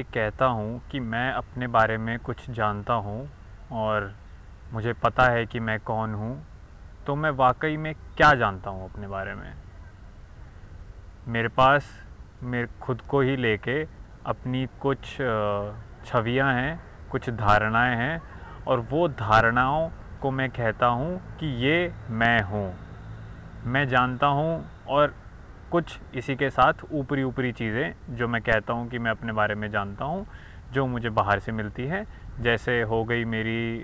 कहता हूँ कि मैं अपने बारे में कुछ जानता हूँ और मुझे पता है कि मैं कौन हूँ, तो मैं वाकई में क्या जानता हूँ अपने बारे में। मेरे पास मेरे खुद को ही लेके अपनी कुछ छवियाँ हैं, कुछ धारणाएं हैं, और वो धारणाओं को मैं कहता हूँ कि ये मैं हूँ। मैं जानता हूँ, और कुछ इसी के साथ ऊपरी ऊपरी चीज़ें जो मैं कहता हूँ कि मैं अपने बारे में जानता हूँ, जो मुझे बाहर से मिलती है। जैसे हो गई मेरी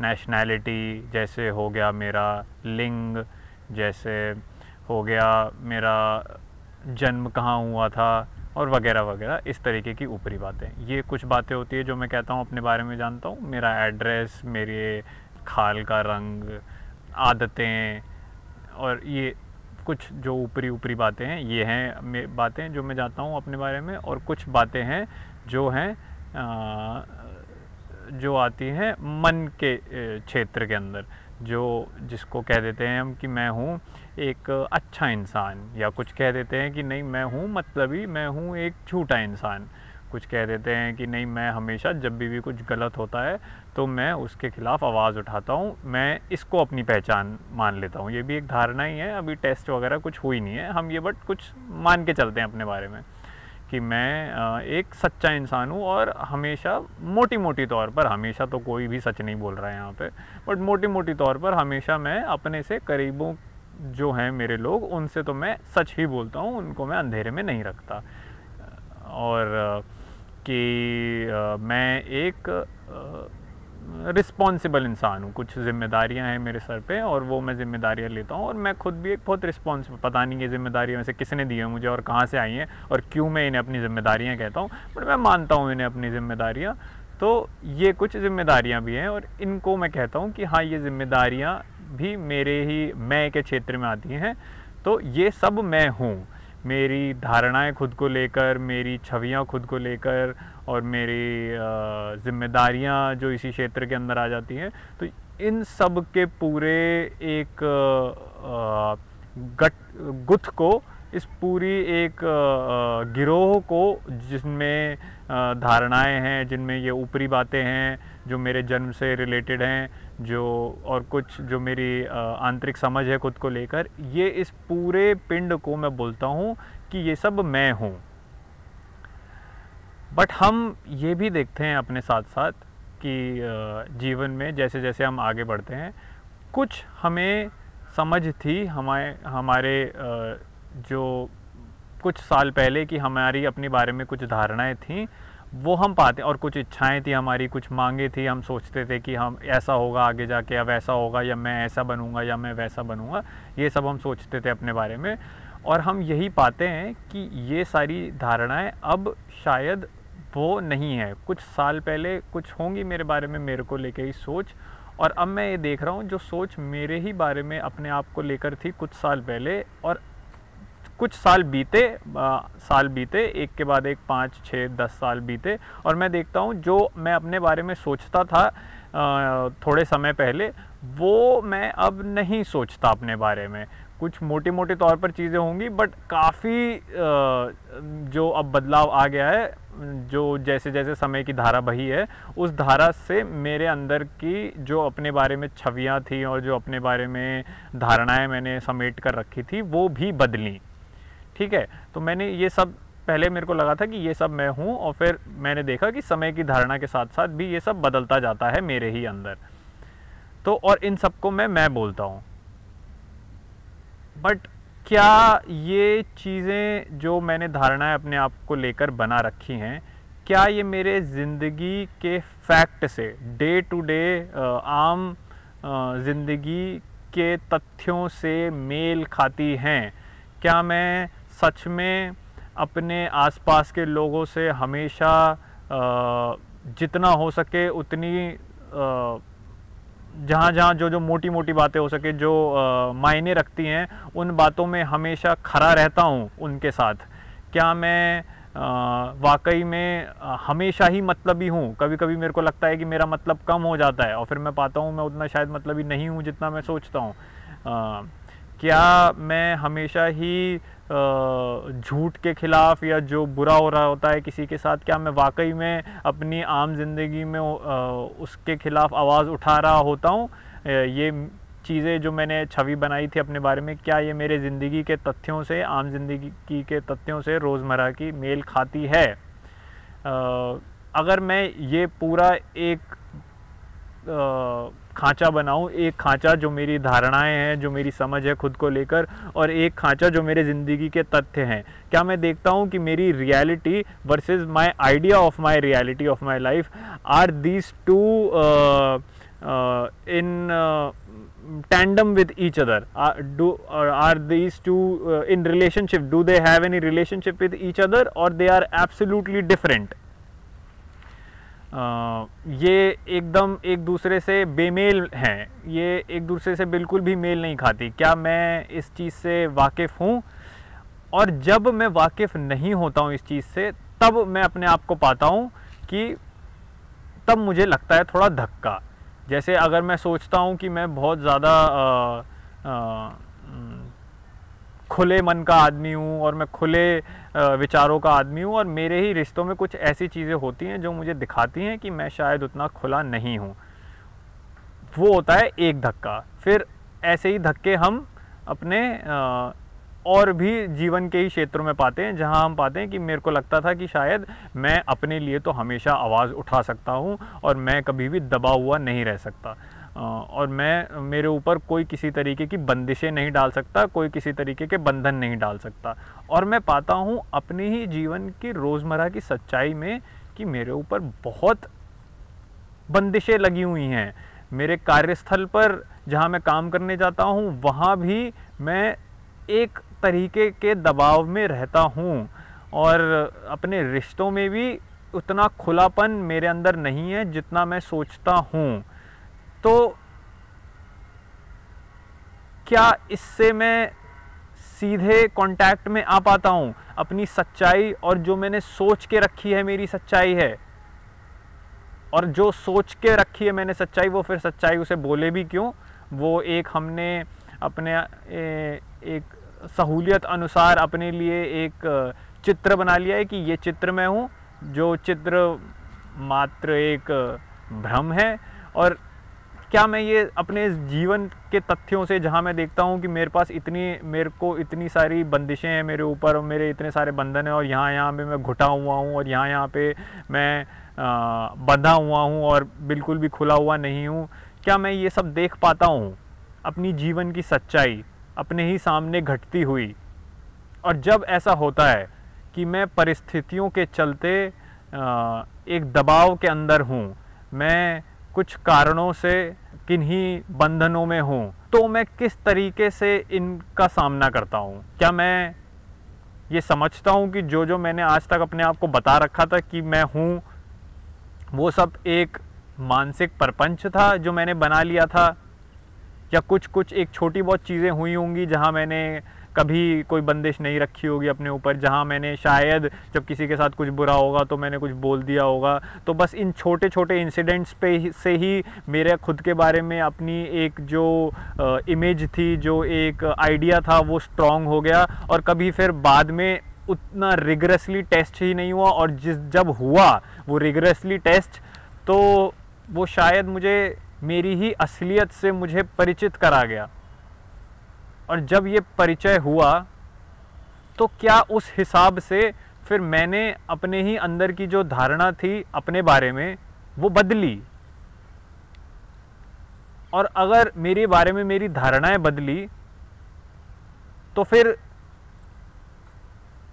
नेशनैलिटी, जैसे हो गया मेरा लिंग, जैसे हो गया मेरा जन्म कहाँ हुआ था, और वगैरह वगैरह, इस तरीके की ऊपरी बातें। ये कुछ बातें होती है जो मैं कहता हूँ अपने बारे में जानता हूँ। मेरा एड्रेस, मेरे खाल का रंग, आदतें, और ये कुछ जो ऊपरी ऊपरी बातें हैं, ये हैं बातें जो मैं जानता हूँ अपने बारे में। और कुछ बातें हैं जो हैं जो आती हैं मन के क्षेत्र के अंदर, जो जिसको कह देते हैं हम कि मैं हूँ एक अच्छा इंसान, या कुछ कह देते हैं कि नहीं मैं हूँ मतलबी, मैं हूँ एक झूठा इंसान। कुछ कह देते हैं कि नहीं, मैं हमेशा जब भी कुछ गलत होता है तो मैं उसके ख़िलाफ़ आवाज़ उठाता हूँ, मैं इसको अपनी पहचान मान लेता हूँ। ये भी एक धारणा ही है, अभी टेस्ट वगैरह कुछ हुई नहीं है, हम ये बट कुछ मान के चलते हैं अपने बारे में कि मैं एक सच्चा इंसान हूँ। और हमेशा मोटी मोटी तौर पर, हमेशा तो कोई भी सच नहीं बोल रहा है यहाँ पे, बट मोटी मोटी तौर पर हमेशा मैं अपने से करीबों जो हैं मेरे लोग, उनसे तो मैं सच ही बोलता हूँ, उनको मैं अंधेरे में नहीं रखता। और कि मैं एक रिस्पॉन्सिबल इंसान हूँ, कुछ ज़िम्मेदारियाँ हैं मेरे सर पे, और वो मैं ज़िम्मेदारियाँ लेता हूँ। और मैं खुद भी एक बहुत रिस्पॉन्सिबल, पता नहीं ये ज़िम्मेदारियाँ वैसे किसने दी हैं मुझे और कहाँ से आई हैं और क्यों मैं इन्हें अपनी ज़िम्मेदारियाँ कहता हूँ, बट मैं मानता हूँ इन्हें अपनी ज़िम्मेदारियाँ। तो ये कुछ ज़िम्मेदारियाँ भी हैं, और इनको मैं कहता हूँ कि हाँ, ये ज़िम्मेदारियाँ भी मेरे ही मैं के क्षेत्र में आती हैं। तो ये सब मैं हूँ, मेरी धारणाएं खुद को लेकर, मेरी छवियां खुद को लेकर, और मेरी ज़िम्मेदारियां जो इसी क्षेत्र के अंदर आ जाती हैं। तो इन सब के पूरे एक गुत्थ को, इस पूरी एक गिरोह को, जिसमें धारणाएं हैं, जिनमें ये ऊपरी बातें हैं जो मेरे जन्म से रिलेटेड हैं, जो और कुछ जो मेरी आंतरिक समझ है खुद को लेकर, ये इस पूरे पिंड को मैं बोलता हूँ कि ये सब मैं हूँ। बट हम ये भी देखते हैं अपने साथ साथ कि जीवन में जैसे जैसे हम आगे बढ़ते हैं, कुछ हमें समझ थी हमारे जो कुछ साल पहले कि हमारी अपने बारे में कुछ धारणाएं थीं, वो हम पाते, और कुछ इच्छाएं थी हमारी, कुछ मांगे थी, हम सोचते थे कि हम ऐसा होगा आगे जाके, या वैसा होगा, या मैं ऐसा बनूंगा या मैं वैसा बनूंगा, ये सब हम सोचते थे अपने बारे में। और हम यही पाते हैं कि ये सारी धारणाएं अब शायद वो नहीं है। कुछ साल पहले कुछ होंगी मेरे बारे में, मेरे को लेके ही सोच, और अब मैं ये देख रहा हूँ जो सोच मेरे ही बारे में अपने आप को लेकर थी कुछ साल पहले, और कुछ साल बीते, एक के बाद एक 5, 6, 10 साल बीते, और मैं देखता हूँ जो मैं अपने बारे में सोचता था थोड़े समय पहले, वो मैं अब नहीं सोचता अपने बारे में। कुछ मोटी मोटी तौर पर चीज़ें होंगी, बट काफ़ी जो अब बदलाव आ गया है, जो जैसे जैसे समय की धारा बही है, उस धारा से मेरे अंदर की जो अपने बारे में छवियाँ थी और जो अपने बारे में धारणाएं मैंने समेट कर रखी थी, वो भी बदली। ठीक है, तो मैंने ये सब, पहले मेरे को लगा था कि ये सब मैं हूँ, और फिर मैंने देखा कि समय की धारणा के साथ साथ भी ये सब बदलता जाता है मेरे ही अंदर। तो और इन सबको मैं बोलता हूँ। बट क्या ये चीज़ें जो मैंने धारणाएं अपने आप को लेकर बना रखी हैं, क्या ये मेरे ज़िंदगी के फैक्ट से, डे टू डे आम ज़िंदगी के तथ्यों से मेल खाती हैं? क्या मैं सच में अपने आसपास के लोगों से हमेशा जितना हो सके उतनी जहाँ जहाँ जो जो मोटी मोटी बातें हो सके, जो मायने रखती हैं, उन बातों में हमेशा खरा रहता हूँ उनके साथ? क्या मैं वाकई में हमेशा ही मतलबी हूँ? कभी कभी मेरे को लगता है कि मेरा मतलब कम हो जाता है, और फिर मैं पाता हूँ मैं उतना शायद मतलबी नहीं हूँ जितना मैं सोचता हूँ। क्या मैं हमेशा ही झूठ के खिलाफ़ या जो बुरा हो रहा होता है किसी के साथ, क्या मैं वाकई में अपनी आम जिंदगी में उसके खिलाफ़ आवाज़ उठा रहा होता हूँ? ये चीज़ें जो मैंने छवि बनाई थी अपने बारे में, क्या ये मेरे ज़िंदगी के तथ्यों से, आम जिंदगी के तथ्यों से, रोज़मर्रा की मेल खाती है? अगर मैं ये पूरा एक खांचा बनाऊं, एक खांचा जो मेरी धारणाएं हैं, जो मेरी समझ है खुद को लेकर, और एक खांचा जो मेरे ज़िंदगी के तथ्य हैं, क्या मैं देखता हूं कि मेरी reality versus my idea of my reality of my life, are these two in tandem with each other? Are these two in relationship? Do they have any relationship with each other, or they are absolutely different? ये एकदम एक दूसरे से बेमेल हैं, ये एक दूसरे से बिल्कुल भी मेल नहीं खाती। क्या मैं इस चीज़ से वाकिफ़ हूँ? और जब मैं वाकिफ़ नहीं होता हूँ इस चीज़ से, तब मैं अपने आप को पाता हूँ कि तब मुझे लगता है थोड़ा धक्का। जैसे अगर मैं सोचता हूँ कि मैं बहुत ज़्यादा खुले मन का आदमी हूँ और मैं खुले विचारों का आदमी हूँ, और मेरे ही रिश्तों में कुछ ऐसी चीज़ें होती हैं जो मुझे दिखाती हैं कि मैं शायद उतना खुला नहीं हूँ, वो होता है एक धक्का। फिर ऐसे ही धक्के हम अपने और भी जीवन के ही क्षेत्रों में पाते हैं, जहां हम पाते हैं कि मेरे को लगता था कि शायद मैं अपने लिए तो हमेशा आवाज़ उठा सकता हूं और मैं कभी भी दबा हुआ नहीं रह सकता, और मेरे ऊपर कोई किसी तरीके की बंदिशें नहीं डाल सकता, कोई किसी तरीके के बंधन नहीं डाल सकता। और मैं पाता हूं अपने ही जीवन की रोज़मर्रा की सच्चाई में कि मेरे ऊपर बहुत बंदिशें लगी हुई हैं। मेरे कार्यस्थल पर जहां मैं काम करने जाता हूं, वहां भी मैं एक तरीके के दबाव में रहता हूँ, और अपने रिश्तों में भी उतना खुलापन मेरे अंदर नहीं है जितना मैं सोचता हूँ। तो क्या इससे मैं सीधे कांटेक्ट में आ पाता हूँ अपनी सच्चाई, और जो मैंने सोच के रखी है मेरी सच्चाई है, और जो सोच के रखी है मैंने सच्चाई, वो फिर सच्चाई उसे बोले भी क्यों? वो एक हमने अपने एक सहूलियत अनुसार अपने लिए एक चित्र बना लिया है कि ये चित्र मैं हूँ, जो चित्र मात्र एक भ्रम है। और क्या मैं ये अपने जीवन के तथ्यों से, जहाँ मैं देखता हूँ कि मेरे को इतनी सारी बंदिशें हैं मेरे ऊपर, और मेरे इतने सारे बंधन हैं, और यहाँ पे मैं घुटा हुआ हूँ, और यहाँ पे मैं बंधा हुआ हूँ और बिल्कुल भी खुला हुआ नहीं हूँ, क्या मैं ये सब देख पाता हूँ अपनी जीवन की सच्चाई अपने ही सामने घटती हुई? और जब ऐसा होता है कि मैं परिस्थितियों के चलते एक दबाव के अंदर हूँ, मैं कुछ कारणों से किन्हीं बंधनों में हूँ, तो मैं किस तरीके से इनका सामना करता हूँ? क्या मैं ये समझता हूँ कि जो मैंने आज तक अपने आप को बता रखा था कि मैं हूँ, वो सब एक मानसिक प्रपंच था जो मैंने बना लिया था? या कुछ एक छोटी बहुत चीज़ें हुई होंगी जहाँ मैंने कभी कोई बंदिश नहीं रखी होगी अपने ऊपर, जहाँ मैंने शायद जब किसी के साथ कुछ बुरा होगा तो मैंने कुछ बोल दिया होगा, तो बस इन छोटे छोटे इंसिडेंट्स पे से ही मेरे खुद के बारे में अपनी एक जो इमेज थी, जो एक आइडिया था, वो स्ट्रॉन्ग हो गया, और कभी फिर बाद में उतना रिगरसली टेस्ट ही नहीं हुआ, और जब हुआ वो रिगरसली टेस्ट, तो वो शायद मुझे मेरी ही असलियत से मुझे परिचित करा गया। और जब ये परिचय हुआ, तो क्या उस हिसाब से फिर मैंने अपने ही अंदर की जो धारणा थी अपने बारे में, वो बदली? और अगर मेरे बारे में मेरी धारणाएं बदली, तो फिर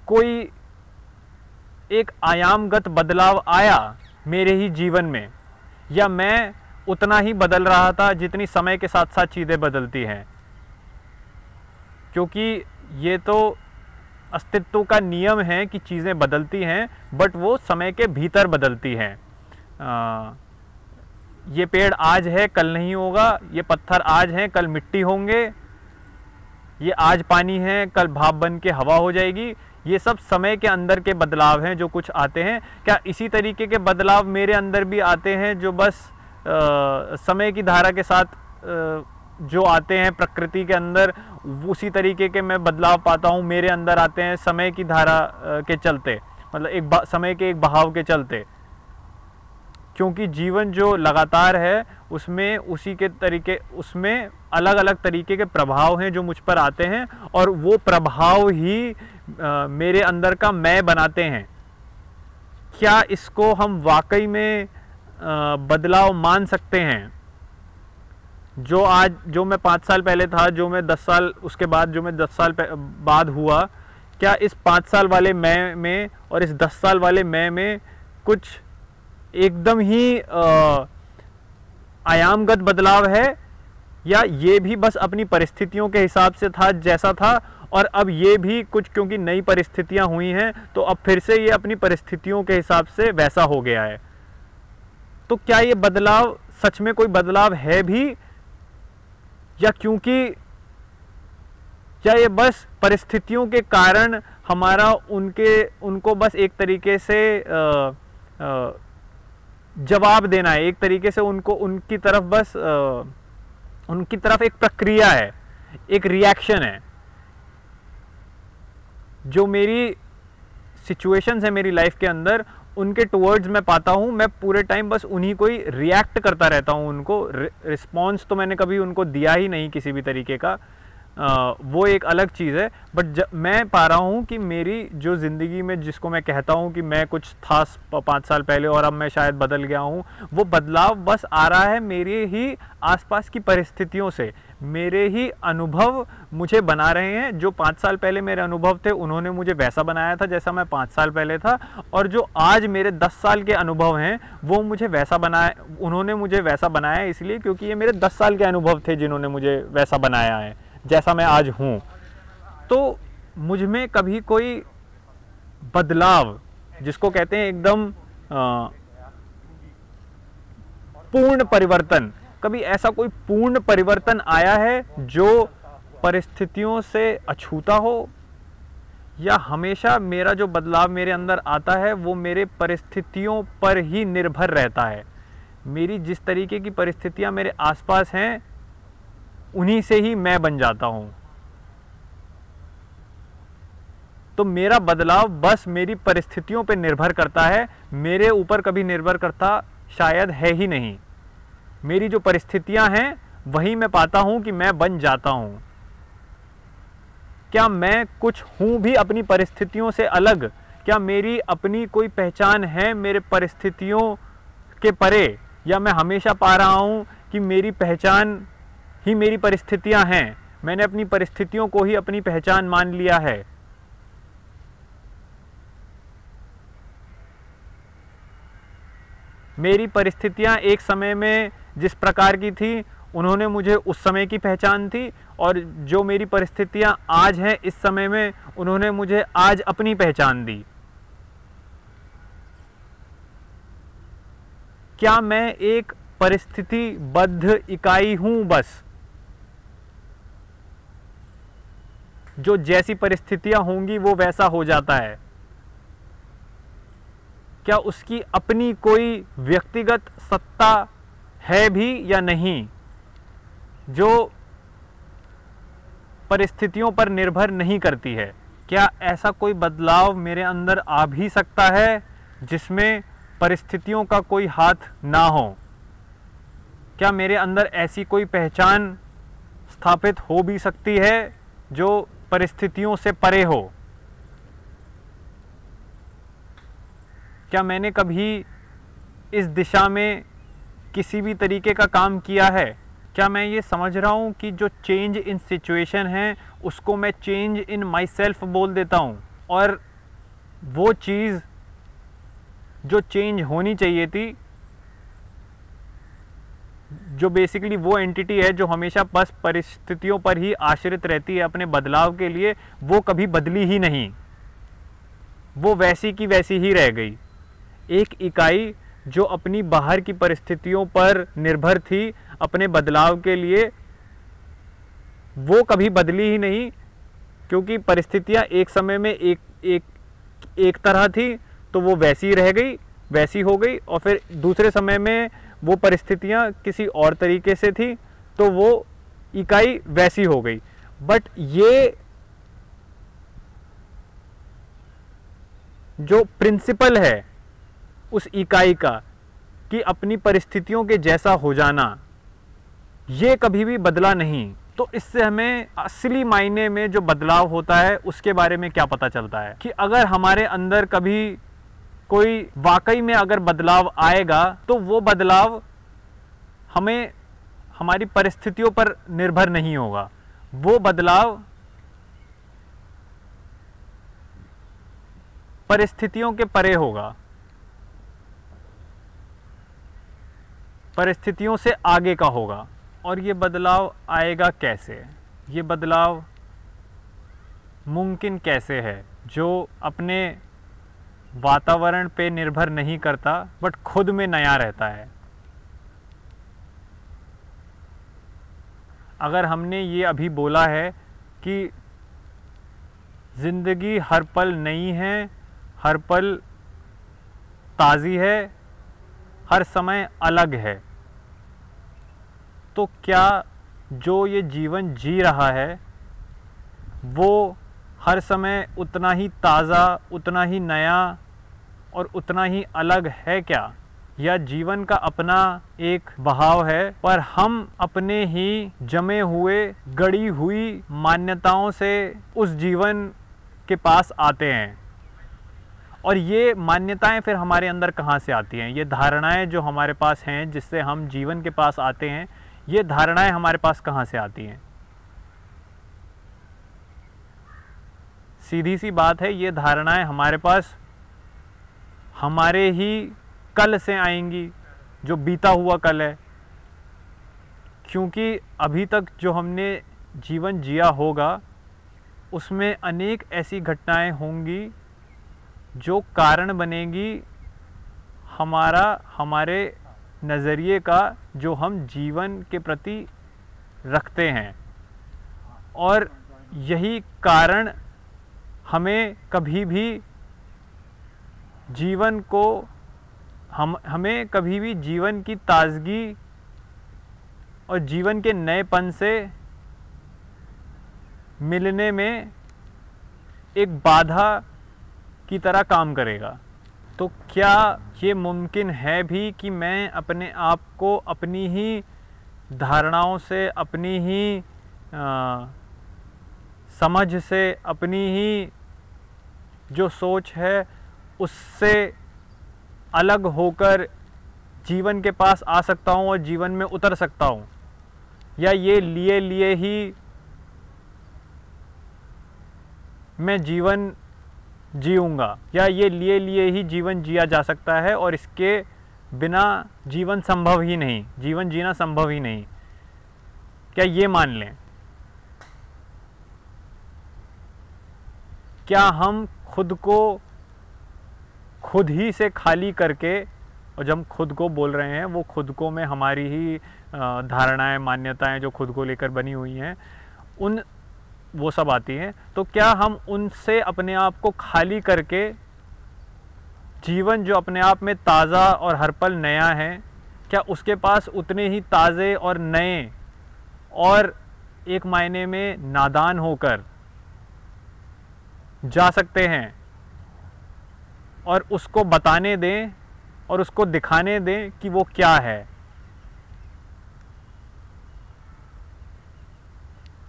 कोई एक आयामगत बदलाव आया मेरे ही जीवन में, या मैं उतना ही बदल रहा था जितनी समय के साथ साथ चीज़ें बदलती हैं? क्योंकि ये तो अस्तित्व का नियम है कि चीज़ें बदलती हैं, बट वो समय के भीतर बदलती हैं। ये पेड़ आज है कल नहीं होगा, ये पत्थर आज हैं कल मिट्टी होंगे, ये आज पानी है कल भाप बन के हवा हो जाएगी। ये सब समय के अंदर के बदलाव हैं जो कुछ आते हैं। क्या इसी तरीके के बदलाव मेरे अंदर भी आते हैं, जो बस समय की धारा के साथ जो आते हैं प्रकृति के अंदर, उसी तरीके के मैं बदलाव पाता हूँ मेरे अंदर आते हैं समय की धारा के चलते, मतलब समय के एक बहाव के चलते। क्योंकि जीवन जो लगातार है उसमें उसी के तरीके, उसमें अलग अलग तरीके के प्रभाव हैं जो मुझ पर आते हैं, और वो प्रभाव ही मेरे अंदर का मैं बनाते हैं। क्या इसको हम वाकई में बदलाव मान सकते हैं? जो मैं 5 साल पहले था, जो मैं 10 साल उसके बाद, जो मैं 10 साल बाद हुआ, क्या इस 5 साल वाले मैं में और इस 10 साल वाले मैं में कुछ एकदम ही आयामगत बदलाव है, या ये भी बस अपनी परिस्थितियों के हिसाब से था जैसा था, और अब ये भी कुछ क्योंकि नई परिस्थितियां हुई हैं तो अब फिर से ये अपनी परिस्थितियों के हिसाब से वैसा हो गया है? तो क्या ये बदलाव सच में कोई बदलाव है भी, या ये बस परिस्थितियों के कारण हमारा उनको बस एक तरीके से जवाब देना है, एक तरीके से उनकी तरफ एक प्रक्रिया है, एक रिएक्शन है। जो मेरी सिचुएशंस है मेरी लाइफ के अंदर, उनके टुवर्ड्स मैं पाता हूँ, मैं पूरे टाइम बस उन्हीं को ही रिएक्ट करता रहता हूँ। उनको रिस्पॉन्स तो मैंने कभी उनको दिया ही नहीं किसी भी तरीके का, वो एक अलग चीज़ है। बट मैं पा रहा हूँ कि मेरी जो ज़िंदगी में, जिसको मैं कहता हूँ कि मैं कुछ था 5 साल पहले और अब मैं शायद बदल गया हूँ, वो बदलाव बस आ रहा है मेरे ही आसपास की परिस्थितियों से। मेरे ही अनुभव मुझे बना रहे हैं। जो 5 साल पहले मेरे अनुभव थे, उन्होंने मुझे वैसा बनाया था जैसा मैं 5 साल पहले था, और जो आज मेरे 10 साल के अनुभव हैं वो मुझे वैसा बनाया, उन्होंने मुझे वैसा बनाया इसलिए क्योंकि ये मेरे 10 साल के अनुभव थे जिन्होंने मुझे वैसा बनाया है जैसा मैं आज हूँ। तो मुझ में कभी कोई बदलाव, जिसको कहते हैं एकदम पूर्ण परिवर्तन, कभी ऐसा कोई पूर्ण परिवर्तन आया है जो परिस्थितियों से अछूता हो? या हमेशा मेरा जो बदलाव मेरे अंदर आता है वो मेरे परिस्थितियों पर ही निर्भर रहता है? मेरी जिस तरीके की परिस्थितियां मेरे आसपास हैं उन्हीं से ही मैं बन जाता हूं। तो मेरा बदलाव बस मेरी परिस्थितियों पर निर्भर करता है, मेरे ऊपर कभी निर्भर करता शायद है ही नहीं। मेरी जो परिस्थितियां हैं वही मैं पाता हूं कि मैं बन जाता हूं। क्या मैं कुछ हूं भी अपनी परिस्थितियों से अलग? क्या मेरी अपनी कोई पहचान है मेरे परिस्थितियों के परे? या मैं हमेशा पा रहा हूं कि मेरी पहचान ही मेरी परिस्थितियां हैं, मैंने अपनी परिस्थितियों को ही अपनी पहचान मान लिया है? मेरी परिस्थितियां एक समय में जिस प्रकार की थी, उन्होंने मुझे उस समय की पहचान थी, और जो मेरी परिस्थितियां आज हैं इस समय में, उन्होंने मुझे आज अपनी पहचान दी। क्या मैं एक परिस्थितिबद्ध इकाई हूं बस, जो जैसी परिस्थितियां होंगी वो वैसा हो जाता है? क्या उसकी अपनी कोई व्यक्तिगत सत्ता है भी या नहीं, जो परिस्थितियों पर निर्भर नहीं करती है? क्या ऐसा कोई बदलाव मेरे अंदर आ भी सकता है जिसमें परिस्थितियों का कोई हाथ ना हो? क्या मेरे अंदर ऐसी कोई पहचान स्थापित हो भी सकती है जो परिस्थितियों से परे हो? क्या मैंने कभी इस दिशा में किसी भी तरीके का काम किया है? क्या मैं ये समझ रहा हूँ कि जो चेंज इन सिचुएशन है उसको मैं चेंज इन माई सेल्फ बोल देता हूँ, और वो चीज़ जो चेंज होनी चाहिए थी, जो बेसिकली वो एंटिटी है जो हमेशा बस परिस्थितियों पर ही आश्रित रहती है अपने बदलाव के लिए, वो कभी बदली ही नहीं, वो वैसी की वैसी ही रह गई। एक इकाई जो अपनी बाहर की परिस्थितियों पर निर्भर थी अपने बदलाव के लिए, वो कभी बदली ही नहीं, क्योंकि परिस्थितियां एक समय में एक तरह थी तो वो वैसी रह गई, वैसी हो गई, और फिर दूसरे समय में वो परिस्थितियां किसी और तरीके से थी तो वो इकाई वैसी हो गई। बट ये जो प्रिंसिपल है उस इकाई का कि अपनी परिस्थितियों के जैसा हो जाना, ये कभी भी बदला नहीं। तो इससे हमें असली मायने में जो बदलाव होता है उसके बारे में क्या पता चलता है कि अगर हमारे अंदर कभी कोई वाकई में अगर बदलाव आएगा तो वो बदलाव हमें हमारी परिस्थितियों पर निर्भर नहीं होगा, वो बदलाव परिस्थितियों के परे होगा, परिस्थितियों से आगे का होगा। और ये बदलाव आएगा कैसे, ये बदलाव मुमकिन कैसे है, जो अपने वातावरण पे निर्भर नहीं करता बट खुद में नया रहता है। अगर हमने ये अभी बोला है कि ज़िंदगी हर पल नई है, हर पल ताज़ी है, हर समय अलग है, तो क्या जो ये जीवन जी रहा है वो हर समय उतना ही ताज़ा, उतना ही नया और उतना ही अलग है क्या? या जीवन का अपना एक बहाव है, पर हम अपने ही जमे हुए, गड़ी हुई मान्यताओं से उस जीवन के पास आते हैं। और ये मान्यताएं फिर हमारे अंदर कहाँ से आती हैं? ये धारणाएं जो हमारे पास हैं जिससे हम जीवन के पास आते हैं, ये धारणाएं हमारे पास कहाँ से आती हैं? सीधी सी बात है, ये धारणाएं हमारे पास हमारे ही कल से आएंगी, जो बीता हुआ कल है। क्योंकि अभी तक जो हमने जीवन जिया होगा उसमें अनेक ऐसी घटनाएं होंगी जो कारण बनेगी हमारे नज़रिए का जो हम जीवन के प्रति रखते हैं। और यही कारण हमें कभी भी जीवन को हमें कभी भी जीवन की ताज़गी और जीवन के नएपन से मिलने में एक बाधा की तरह काम करेगा। तो क्या ये मुमकिन है भी कि मैं अपने आप को अपनी ही धारणाओं से, अपनी ही समझ से, अपनी ही जो सोच है उससे अलग होकर जीवन के पास आ सकता हूँ और जीवन में उतर सकता हूँ? या ये लिए लिए ही मैं जीवन जीऊँगा, या ये लिए लिए ही जीवन जिया जा सकता है और इसके बिना जीवन संभव ही नहीं, जीवन जीना संभव ही नहीं? क्या ये मान लें? क्या हम खुद को खुद ही से खाली करके, और जब हम खुद को बोल रहे हैं वो खुद को में हमारी ही धारणाएं, मान्यताएं जो खुद को लेकर बनी हुई हैं वो सब आती हैं, तो क्या हम उनसे अपने आप को खाली करके जीवन जो अपने आप में ताज़ा और हर पल नया है, क्या उसके पास उतने ही ताज़े और नए और एक मायने में नादान होकर जा सकते हैं और उसको बताने दें और उसको दिखाने दें कि वो क्या है?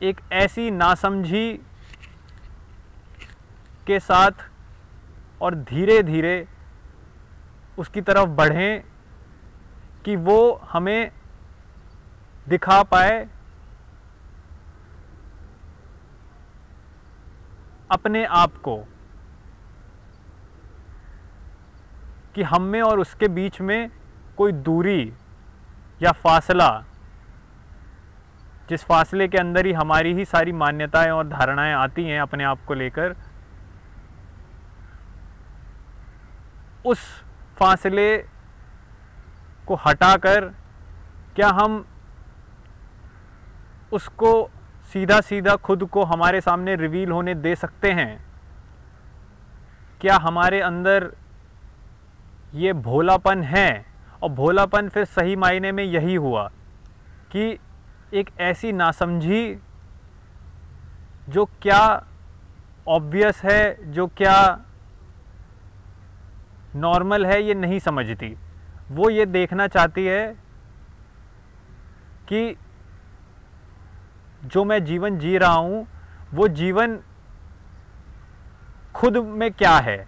एक ऐसी नासमझी के साथ और धीरे धीरे उसकी तरफ बढ़ें कि वो हमें दिखा पाए अपने आप को, कि हम में और उसके बीच में कोई दूरी या फासला, जिस फासले के अंदर ही हमारी ही सारी मान्यताएं और धारणाएं आती हैं अपने आप को लेकर, उस फासले को हटाकर क्या हम उसको सीधा सीधा खुद को हमारे सामने रिवील होने दे सकते हैं? क्या हमारे अंदर ये भोलापन है? और भोलापन फिर सही मायने में यही हुआ कि एक ऐसी नासमझी जो क्या ऑब्वियस है, जो क्या नॉर्मल है, ये नहीं समझती। वो ये देखना चाहती है कि जो मैं जीवन जी रहा हूँ वो जीवन खुद में क्या है।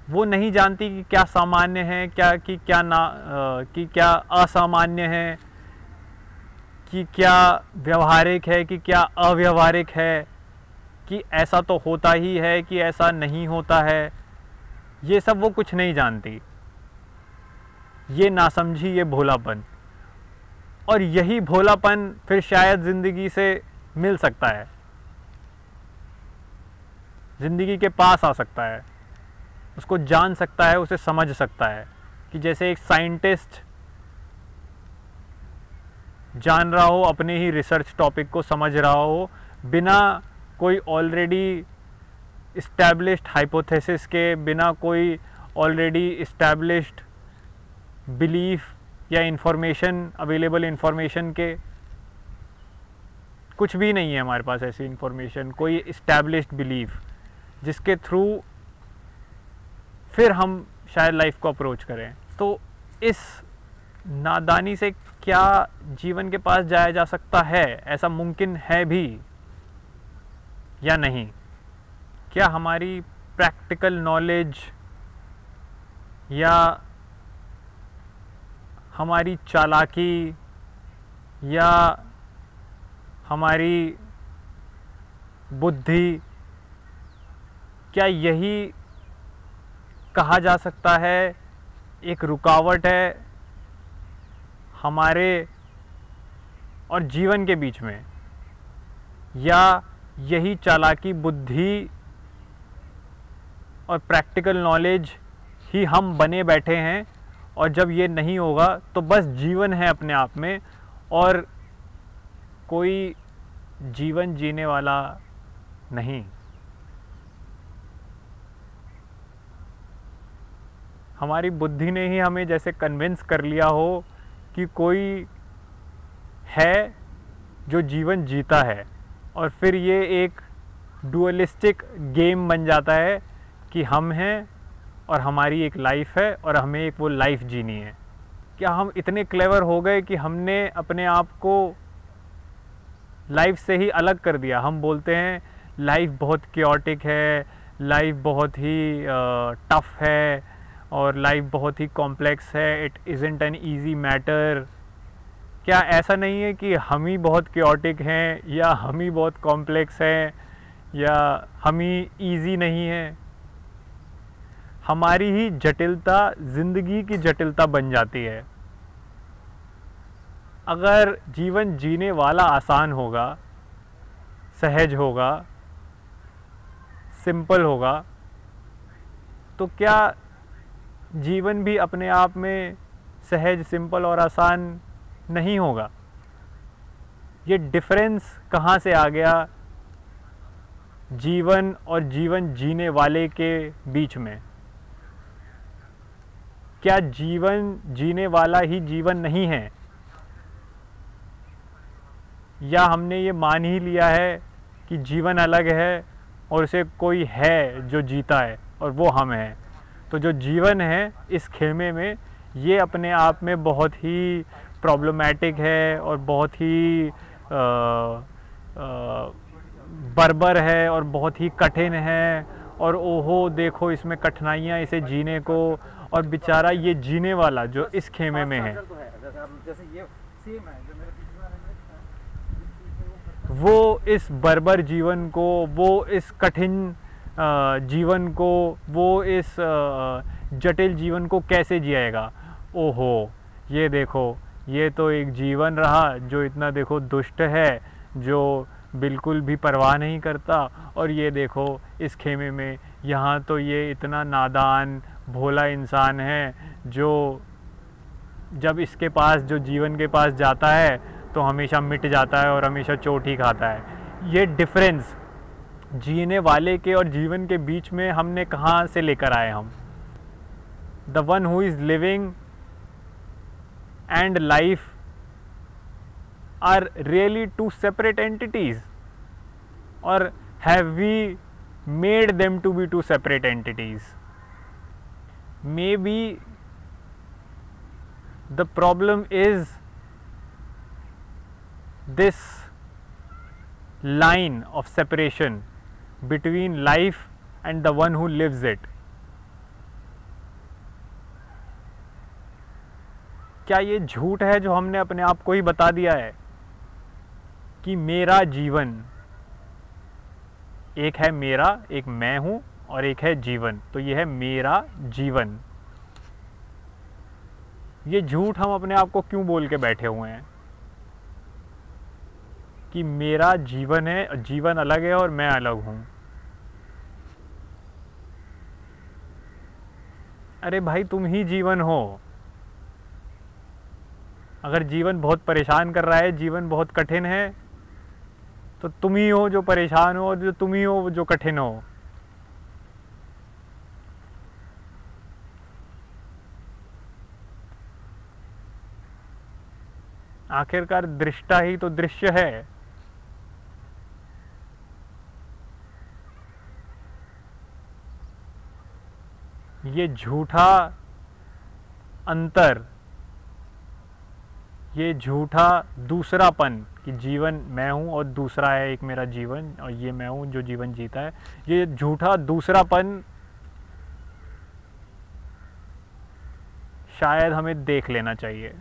वो नहीं जानती कि क्या सामान्य है, कि क्या असामान्य है, कि क्या व्यवहारिक है, कि क्या अव्यवहारिक है, कि ऐसा तो होता ही है, कि ऐसा नहीं होता है। ये सब वो कुछ नहीं जानती। ये नासमझी, ये भोलापन। और यही भोलापन फिर शायद ज़िंदगी से मिल सकता है, ज़िंदगी के पास आ सकता है, उसको जान सकता है, उसे समझ सकता है। कि जैसे एक साइंटिस्ट जान रहा हो, अपने ही रिसर्च टॉपिक को समझ रहा हो, बिना कोई ऑलरेडी इस्टेब्लिश्ड हाइपोथेसिस के, बिना कोई ऑलरेडी इस्टेब्लिश्ड बिलीफ या इंफॉर्मेशन, अवेलेबल इंफॉर्मेशन के। कुछ भी नहीं है हमारे पास ऐसी इंफॉर्मेशन, कोई इस्टेब्लिश्ड बिलीफ जिसके थ्रू फिर हम शायद लाइफ को अप्रोच करें। तो इस नादानी से क्या जीवन के पास जाया जा सकता है? ऐसा मुमकिन है भी या नहीं? क्या हमारी प्रैक्टिकल नॉलेज या हमारी चालाकी या हमारी बुद्धि, क्या यही कहा जा सकता है एक रुकावट है हमारे और जीवन के बीच में? या यही चालाकी, बुद्धि और प्रैक्टिकल नॉलेज ही हम बने बैठे हैं, और जब ये नहीं होगा तो बस जीवन है अपने आप में और कोई जीवन जीने वाला नहीं? हमारी बुद्धि ने ही हमें जैसे कन्विंस कर लिया हो कि कोई है जो जीवन जीता है, और फिर ये एक डुअलिस्टिक गेम बन जाता है कि हम हैं और हमारी एक लाइफ है और हमें एक वो लाइफ जीनी है। क्या हम इतने क्लेवर हो गए कि हमने अपने आप को लाइफ से ही अलग कर दिया? हम बोलते हैं लाइफ बहुत क्योटिक है, लाइफ बहुत ही टफ है, और लाइफ बहुत ही कॉम्प्लेक्स है, it isn't an easy matter. क्या ऐसा नहीं है कि हम ही बहुत क्योटिक हैं, या हम ही बहुत कॉम्प्लेक्स हैं, या हम ही ईजी नहीं है? हमारी ही जटिलता ज़िंदगी की जटिलता बन जाती है। अगर जीवन जीने वाला आसान होगा, सहज होगा, सिंपल होगा, तो क्या जीवन भी अपने आप में सहज, सिंपल और आसान नहीं होगा? ये डिफरेंस कहाँ से आ गया जीवन और जीवन जीने वाले के बीच में? क्या जीवन जीने वाला ही जीवन नहीं है? या हमने ये मान ही लिया है कि जीवन अलग है और उसे कोई है जो जीता है और वो हम हैं? तो जो जीवन है इस खेमे में, ये अपने आप में बहुत ही प्रॉब्लमैटिक है और बहुत ही बर्बर है और बहुत ही कठिन है, और ओहो देखो इसमें कठिनाइयाँ इसे जीने को, और बेचारा ये जीने वाला जो इस खेमे में है वो इस बर्बर जीवन को, वो इस कठिन जीवन को, वो इस जटिल जीवन को कैसे जिएगा? ओहो ये देखो, ये तो एक जीवन रहा जो इतना देखो दुष्ट है, जो बिल्कुल भी परवाह नहीं करता, और ये देखो इस खेमे में यहाँ तो ये इतना नादान भोला इंसान है जो जब इसके पास, जो जीवन के पास जाता है तो हमेशा मिट जाता है और हमेशा चोट ही खाता है। ये डिफरेंस जीने वाले के और जीवन के बीच में हमने कहाँ से लेकर आए हम? The one who is living and life are really two separate entities, or have we made them to be two separate entities? Maybe the problem is this line of separation between life and the one who lives it. क्या ये झूठ है जो हमने अपने आप को ही बता दिया है कि मेरा जीवन, एक है मेरा, एक मैं हूं, और एक है जीवन, तो ये है मेरा जीवन। ये झूठ हम अपने आप को क्यों बोल के बैठे हुए हैं कि मेरा जीवन है, जीवन अलग है और मैं अलग हूं? अरे भाई, तुम ही जीवन हो। अगर जीवन बहुत परेशान कर रहा है, जीवन बहुत कठिन है, तो तुम ही हो जो परेशान हो, और जो तुम ही हो जो कठिन हो। आखिरकार दृष्टा ही तो दृश्य है। ये झूठा अंतर, ये झूठा दूसरापन कि जीवन मैं हूं और दूसरा है एक मेरा जीवन, और ये मैं हूं जो जीवन जीता है, ये झूठा दूसरापन शायद हमें देख लेना चाहिए।